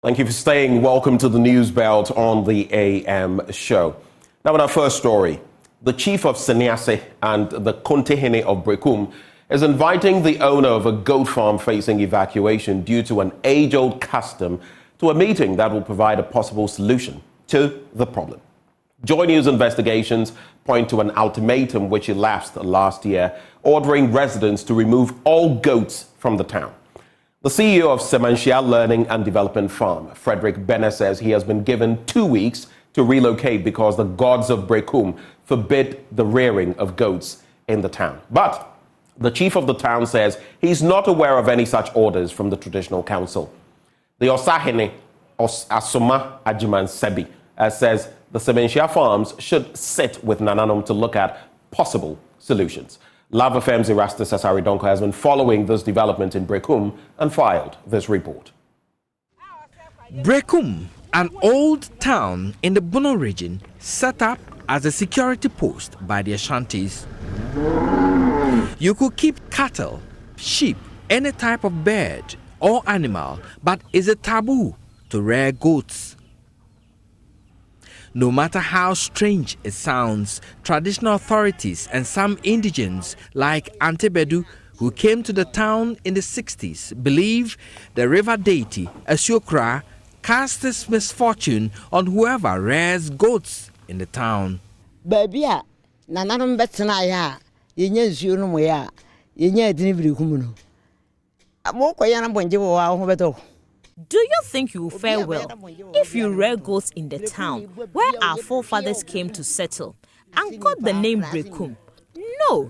Thank you for staying. Welcome to the News Belt on the AM show. Now, in our first story, the chief of Seniase and the Kontehene of Berekum is inviting the owner of a goat farm facing evacuation due to an age-old custom to a meeting that will provide a possible solution to the problem. JoyNews investigations point to an ultimatum which elapsed last year, ordering residents to remove all goats from the town. The CEO of Semanshia Learning and Development Farm, Frederick Bene, says he has been given 2 weeks to relocate because the gods of Berekum forbid the rearing of goats in the town. But the chief of the town says he's not aware of any such orders from the traditional council. The Osahene, Asoma Ajiman Sebi, says the Semanshia farms should sit with Nananom to look at possible solutions. Love FM's Erastus Asaridonko has been following this development in Berekum and filed this report. Berekum, an old town in the Bono region, set up as a security post by the Ashantis. You could keep cattle, sheep, any type of bird or animal, but it's a taboo to rear goats. No matter how strange it sounds, traditional authorities and some indigents like Antebedu, who came to the town in the 60s, believe the river deity, Asiokra, casts this misfortune on whoever rears goats in the town. Do you think you will fare well if you rear goats in the town where our forefathers came to settle and got the name Berekum? No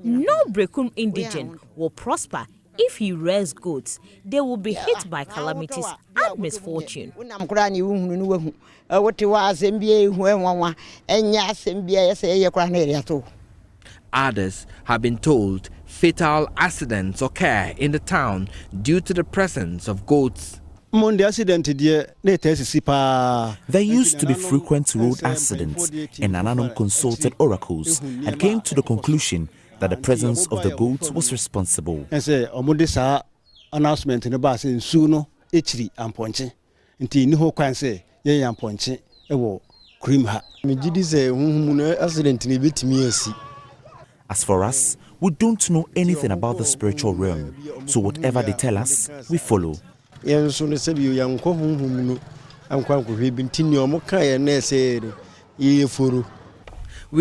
Berekum indigent will prosper if he rears goats. They will be hit by calamities and misfortune. Others have been told fatal accidents occur in the town due to the presence of goats. There used to be frequent road accidents, and Nananom consulted oracles and came to the conclusion that the presence of the goats was responsible. As for us, we don't know anything about the spiritual realm, so whatever they tell us, we follow. We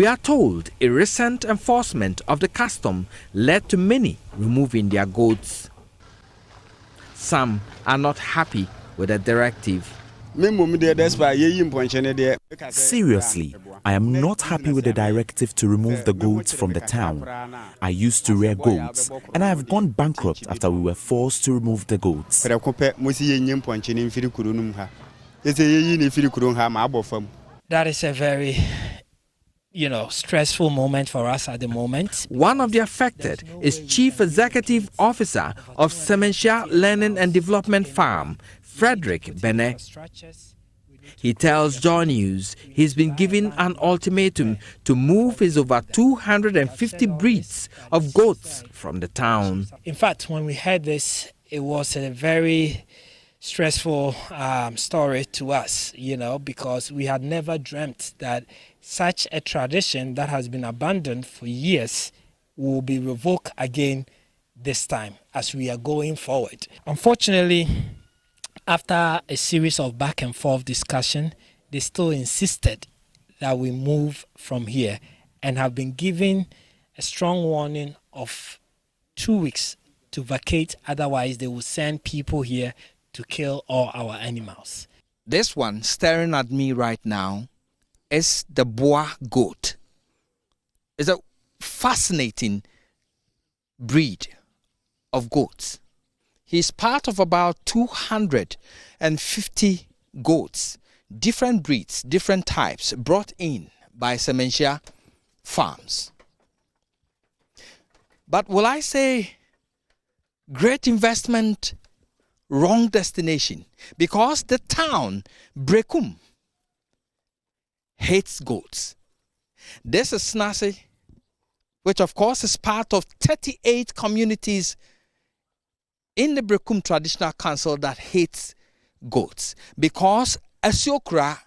are told a recent enforcement of the custom led to many removing their goats. Some are not happy with the directive. Seriously, I am not happy with the directive to remove the goats from the town. I used to rear goats, and I have gone bankrupt after we were forced to remove the goats. That is a very, stressful moment for us at the moment. One of the affected is Chief Executive Officer of Semanshia Learning and Development Farm, Frederick Bene. He tells JoyNews he's been given an ultimatum to move his over 250 breeds of goats from the town. In fact, when we heard this, it was a very stressful story to us, because we had never dreamt that such a tradition that has been abandoned for years will be revoked again this time as we are going forward. Unfortunately, after a series of back and forth discussion, they still insisted that we move from here and have been given a strong warning of 2 weeks to vacate. Otherwise, they will send people here to kill all our animals. This one staring at me right now is the Boa goat. It's a fascinating breed of goats. He's part of about 250 goats, different breeds, different types, brought in by Semanshia farms. But will I say great investment, wrong destination? Because the town, Berekum, hates goats. This is Snase, which of course is part of 38 communities in the Berekum Traditional Council that hates goats because Asiokra,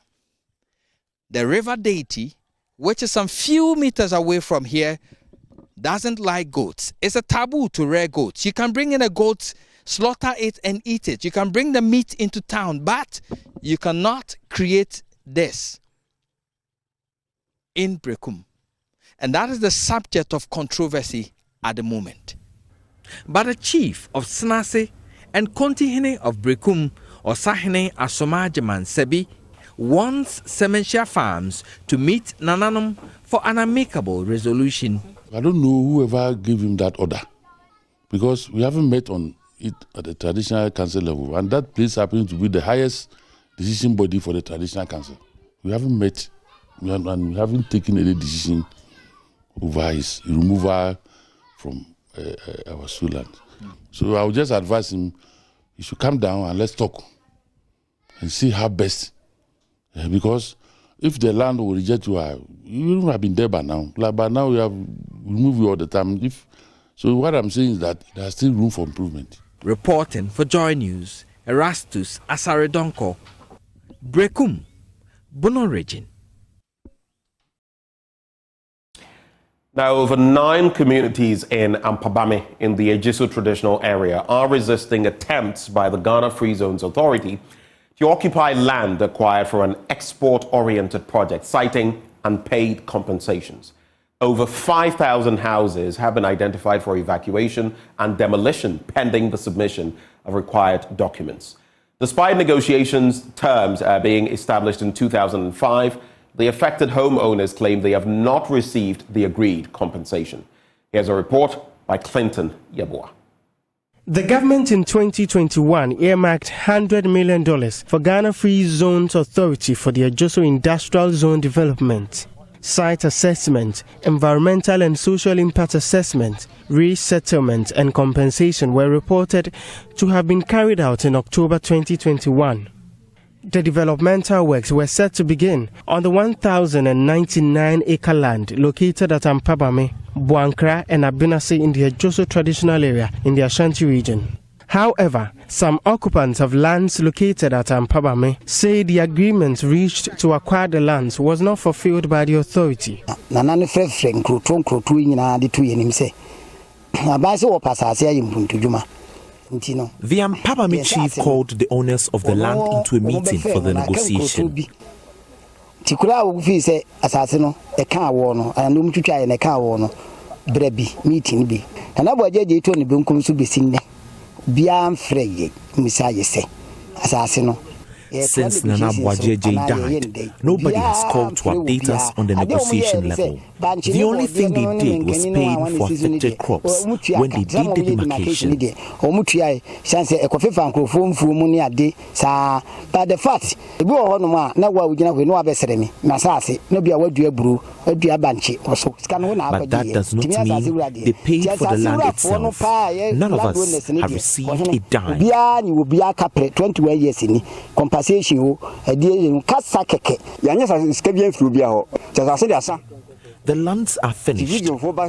the river deity, which is some few meters away from here, doesn't like goats. It's a taboo to rear goats. You can bring in a goat, slaughter it and eat it. You can bring the meat into town, but you cannot create this in Berekum. And that is the subject of controversy at the moment. But the chief of Snase and Kontihene of Berekum, Osahene Asomajaman Sebi, wants Semenshia Farms to meet Nananom for an amicable resolution. I don't know whoever gave him that order, because we haven't met on it at the traditional council level, and that place happens to be the highest decision body for the traditional council. We haven't met, and we haven't taken any decision over his removal from our school land. So I would just advise him, he should come down and let's talk and see how best, because if the land will reject you, you wouldn't have been there by now. Like by now, we have removed you all the time. So what I'm saying is that there's still room for improvement. Reporting for JoyNews, Erastus Asaredonko, Berekum, Bono region. Now, over 9 communities in Ampabame in the Ejisu traditional area are resisting attempts by the Ghana Free Zones Authority to occupy land acquired for an export-oriented project, citing unpaid compensations. Over 5,000 houses have been identified for evacuation and demolition pending the submission of required documents. Despite negotiations terms being established in 2005, the affected homeowners claim they have not received the agreed compensation. Here's a report by Clinton Yeboah. The government in 2021 earmarked $100 million for Ghana Free Zones Authority for the Ejoso Industrial Zone development. Site assessment, environmental and social impact assessment, resettlement and compensation were reported to have been carried out in October 2021. The developmental works were set to begin on the 1,099-acre land located at Ampabame, Buankra and Abinase in the Ejoso traditional area in the Ashanti region. However, some occupants of lands located at Ampabame say the agreement reached to acquire the lands was not fulfilled by the authority. The Ampabame chief called the owners of the land into a meeting for the negotiation. Since Nana Bwajeje died, nobody has called to update us on the negotiation level. The only thing they did was paying for affected crops when they did the demarcation. But the fact, but that does not mean they paid for the land itself. None of us have received a dime. The lands are finished. We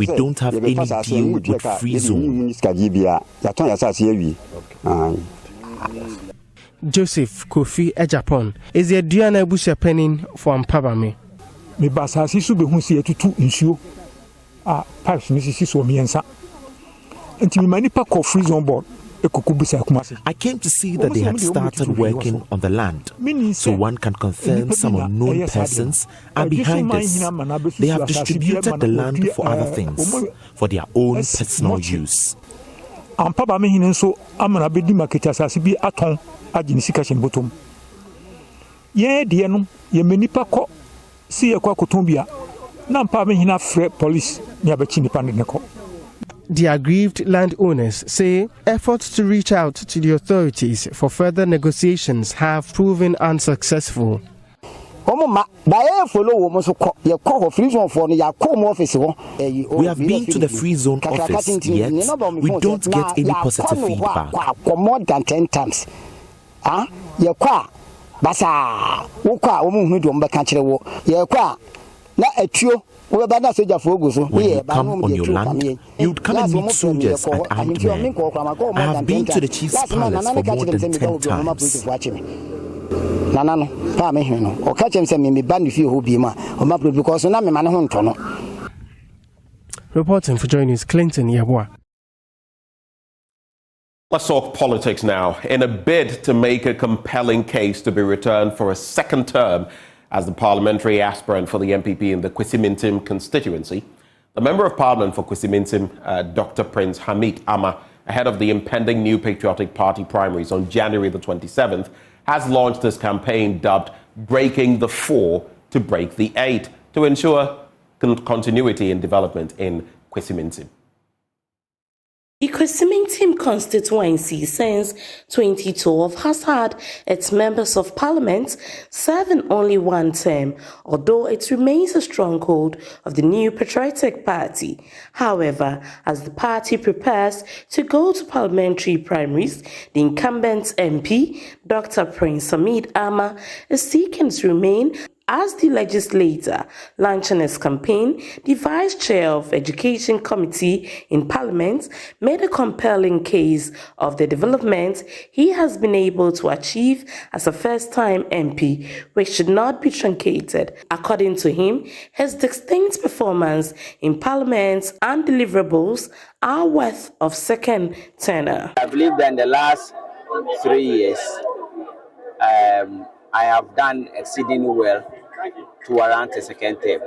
don't have any deal with Free Zone. Joseph Kofi Ejapon is the Diana Busha penning for Ampabame. Me basasi su be hu se etutu nsuo a pipes ni sisi so miensa enti me mani pa ko Free Zone board. I came to see that they had started working on the land, so one can confirm some unknown persons are behind this. They have distributed the land for other things, for their own personal use. The aggrieved landowners say efforts to reach out to the authorities for further negotiations have proven unsuccessful. We have been to the Free Zone office, yet we don't get any positive feedback. More than 10 times. When you come on your land, you would come and meet soldiers and armed men. I have been to the chief's palace for more than 10 times. Reporting for JoyNews, Clinton Yabwa. Let's talk politics now. In a bid to make a compelling case to be returned for a second term as the parliamentary aspirant for the MPP in the Kwesimintim constituency, the Member of Parliament for Kwesimintim, Dr. Prince Hamid Ama, ahead of the impending New Patriotic Party primaries on January the 27th, has launched this campaign dubbed Breaking the 4 to Break the 8 to ensure continuity and development in Kwesimintim. The Kwesimintim constituency since 2012 has had its members of parliament serving only one term, although it remains a stronghold of the New Patriotic Party. However, as the party prepares to go to parliamentary primaries, the incumbent MP, Dr. Prince Hamid Ama, is seeking to remain as the legislator. Launching his campaign, the Vice Chair of Education Committee in Parliament made a compelling case of the development he has been able to achieve as a first-time MP, which should not be truncated. According to him, his distinct performance in Parliament and deliverables are worth of second tenure. I believe that in the last 3 years, I have done exceedingly well to warrant a second term.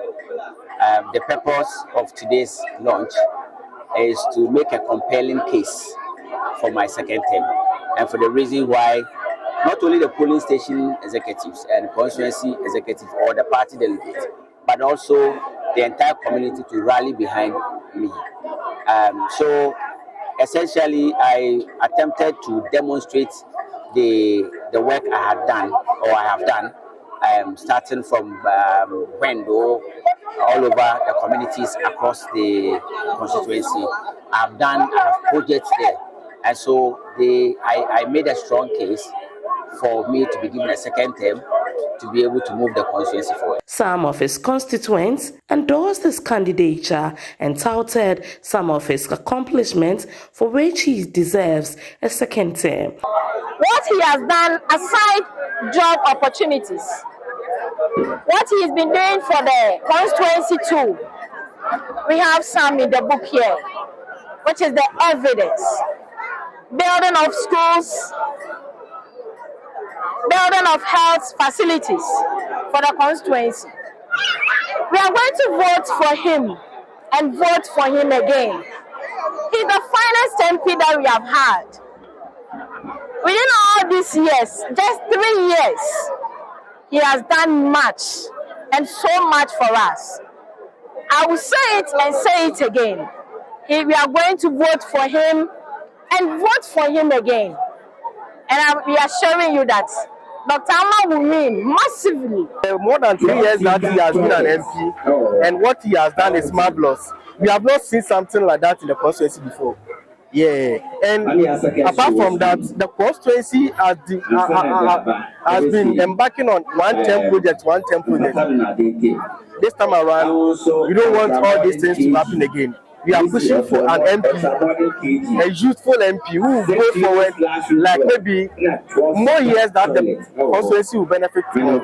The purpose of today's launch is to make a compelling case for my second term, and for the reason why not only the polling station executives and constituency executives or the party delegates, but also the entire community to rally behind me. So essentially, I attempted to demonstrate the work I had done, or I have done, starting from Wendo, all over the communities across the constituency. I have projects there, and so I made a strong case for me to be given a second term to be able to move the constituency forward. Some of his constituents endorsed his candidature and touted some of his accomplishments for which he deserves a second term. What he has done aside job opportunities, what he's been doing for the constituency too, we have some in the book here, which is the evidence. Building of schools, building of health facilities for the constituency. We are going to vote for him and vote for him again. He's the finest MP that we have had. Within all these years, just 3 years, he has done much and so much for us. I will say it and say it again. We are going to vote for him and vote for him again. And we are showing you that Dr. Ama will win massively. More than 3 years that he has been an MP, and what he has done is marvelous. We have not seen something like that in the constituency before. Yeah, and apart from that, the constituency has been embarking on one-term project. This time around, we don't want all these things to happen again. We are pushing for an MP, a youthful MP who will go forward, like maybe more years that the constituency will benefit from.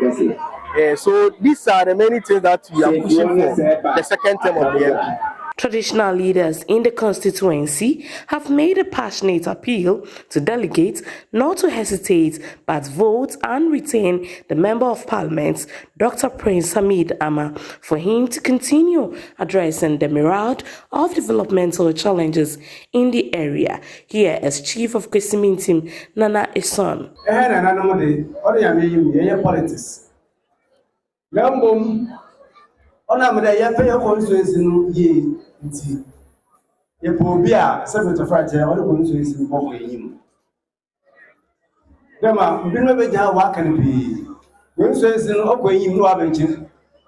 So these are the many things that we are pushing for the second term of the MP. Traditional leaders in the constituency have made a passionate appeal to delegates not to hesitate but vote and retain the Member of Parliament, Dr. Prince Hamid Ama, for him to continue addressing the myriad of developmental challenges in the area. Here is Chief of Kwesimintim, Nana Eson. Nti yepo bia secretary fraje o ko nso esi boko yim dema mbinu be ja wa kan bi nso esi no ko yim no abenchi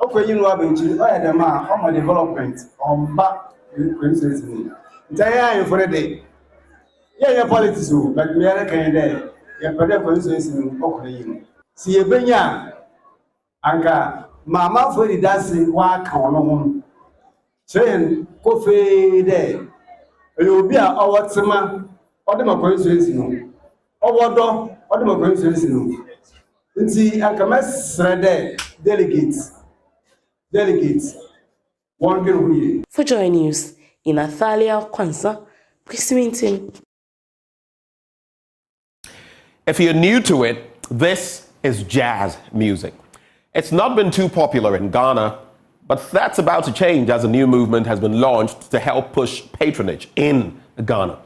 o ya dema o mo development on ba nso esi ni ntaya yin for the day ye politics o but we are kan dey ye pede ko nso esi no ko yim si ebenya anka mama for the dance wa kan no ho Train coffee there. You be a what summer or the constituency no. Or what door or the constituency no. Nti akamas there delegates. One can For JoyNews in Athalia Kwanza, Christine. If you're new to it, this is jazz music. It's not been too popular in Ghana, but that's about to change as a new movement has been launched to help push patronage in Ghana.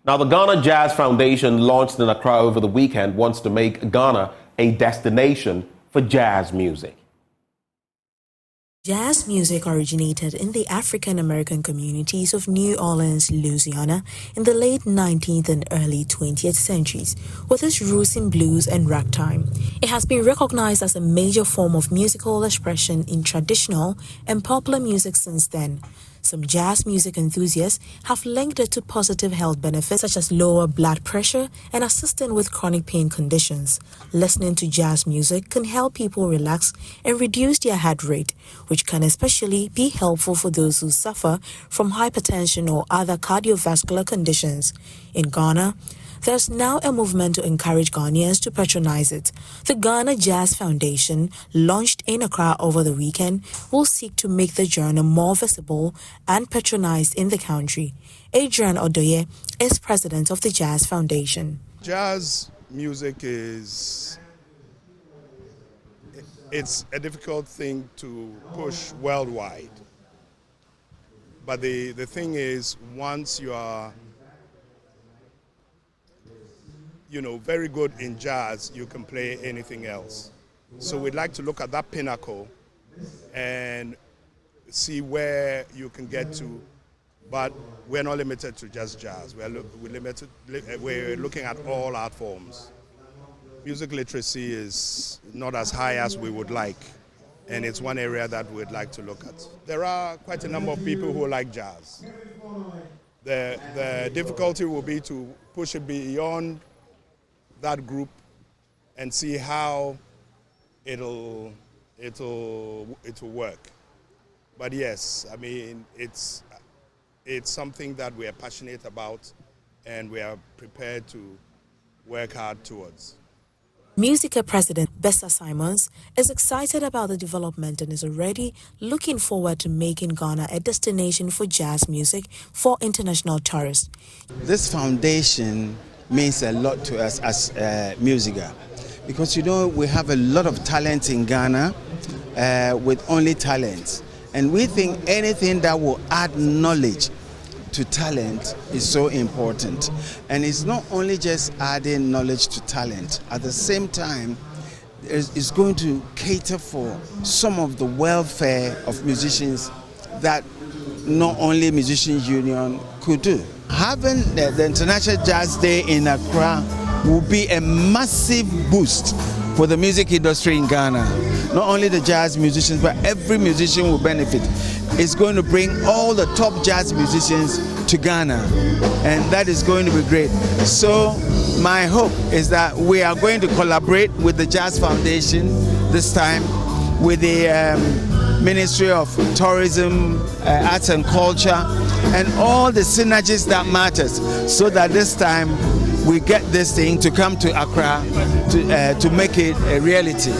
Now, the Ghana Jazz Foundation, launched in Accra over the weekend, wants to make Ghana a destination for jazz music. Jazz music originated in the African American communities of New Orleans, Louisiana in the late 19th and early 20th centuries, with its roots in blues and ragtime. It has been recognized as a major form of musical expression in traditional and popular music since then. Some jazz music enthusiasts have linked it to positive health benefits such as lower blood pressure and assisting with chronic pain conditions. Listening to jazz music can help people relax and reduce their heart rate, which can especially be helpful for those who suffer from hypertension or other cardiovascular conditions. In Ghana, there's now a movement to encourage Ghanaians to patronize it. The Ghana Jazz Foundation, launched in Accra over the weekend, will seek to make the genre more visible and patronized in the country. Adrian Odoye is president of the Jazz Foundation. Jazz music it's a difficult thing to push worldwide. But the thing is, once you are very good in jazz, you can play anything else. So we'd like to look at that pinnacle and see where you can get to, but we're not limited to just jazz. We're looking at all art forms. Music literacy is not as high as we would like, and it's one area that we'd like to look at. There are quite a number of people who like jazz. The difficulty will be to push it beyond that group and see how it'll work. But yes, I mean, it's something that we are passionate about and we are prepared to work hard towards. Musica President Bessa Simons is excited about the development and is already looking forward to making Ghana a destination for jazz music for international tourists. This foundation means a lot to us as Musica, because we have a lot of talent in Ghana with only talent, and we think anything that will add knowledge to talent is so important. And it's not only just adding knowledge to talent, at the same time it's going to cater for some of the welfare of musicians that not only Musicians Union could do. Having the International Jazz Day in Accra will be a massive boost for the music industry in Ghana. Not only the jazz musicians, but every musician will benefit. It's going to bring all the top jazz musicians to Ghana, and that is going to be great. So my hope is that we are going to collaborate with the Jazz Foundation this time, with the Ministry of Tourism, Arts and Culture, and all the synergies that matters, so that this time we get this thing to come to Accra to make it a reality.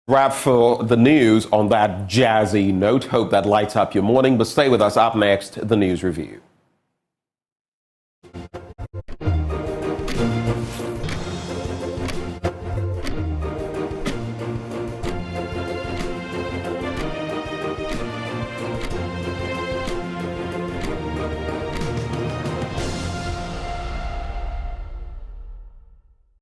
Wrap for the news on that jazzy note. Hope that lights up your morning, but stay with us. Up next, the news review.